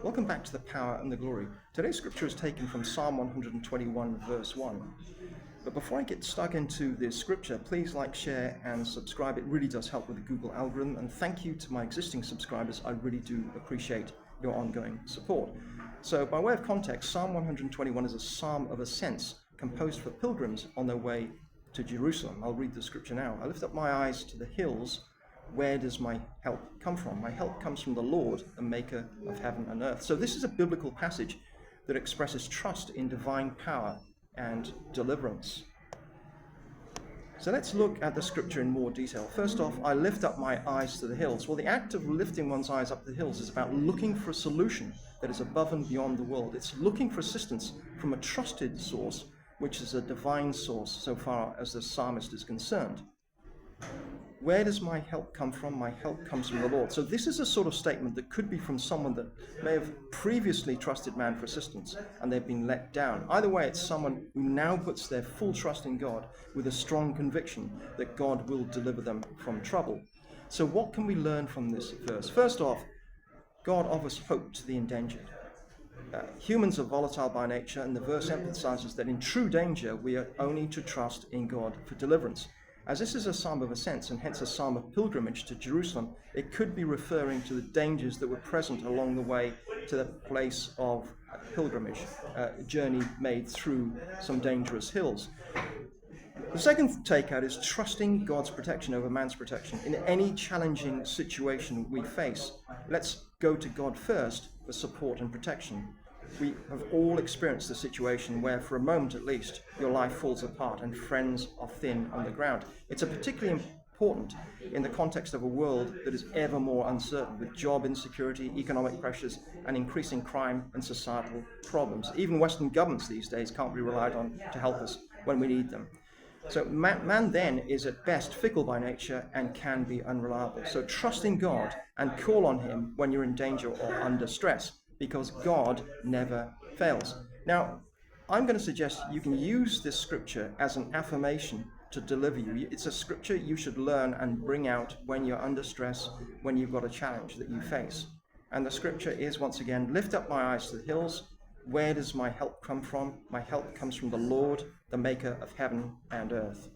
Welcome back to the Power and the Glory. Today's scripture is taken from Psalm 121, verse 1. But before I get stuck into this scripture, please like, share, and subscribe. It really does help with the Google algorithm. And thank you to my existing subscribers. I really do appreciate your ongoing support. So by way of context, Psalm 121 is a psalm of ascents composed for pilgrims on their way to Jerusalem. I'll read the scripture now. I lift up my eyes to the hills. Where does my help come from? My help comes from the Lord, the maker of heaven and earth. So this is a biblical passage that expresses trust in divine power and deliverance. So let's look at the scripture in more detail. First off, I lift up my eyes to the hills. Well, the act of lifting one's eyes up the hills is about looking for a solution that is above and beyond the world. It's looking for assistance from a trusted source, which is a divine source so far as the psalmist is concerned. Where does my help come from? My help comes from the Lord. So this is a sort of statement that could be from someone that may have previously trusted man for assistance and they've been let down. Either way, it's someone who now puts their full trust in God with a strong conviction that God will deliver them from trouble. So what can we learn from this verse? First off, God offers hope to the endangered. Humans are volatile by nature, and the verse emphasizes that in true danger we are only to trust in God for deliverance. As this is a psalm of ascents and hence a psalm of pilgrimage to Jerusalem, it could be referring to the dangers that were present along the way to the place of pilgrimage, a journey made through some dangerous hills. The second takeout is trusting God's protection over man's protection. In any challenging situation we face, let's go to God first for support and protection. We have all experienced the situation where, for a moment at least, your life falls apart and friends are thin on the ground. It's particularly important in the context of a world that is ever more uncertain, with job insecurity, economic pressures, and increasing crime and societal problems. Even Western governments these days can't be relied on to help us when we need them. So man then is at best fickle by nature and can be unreliable. So trust in God and call on him when you're in danger or under stress, because God never fails. Now, I'm going to suggest you can use this scripture as an affirmation to deliver you. It's a scripture you should learn and bring out when you're under stress, when you've got a challenge that you face. And the scripture is, once again, lift up my eyes to the hills. Where does my help come from? My help comes from the Lord, the maker of heaven and earth.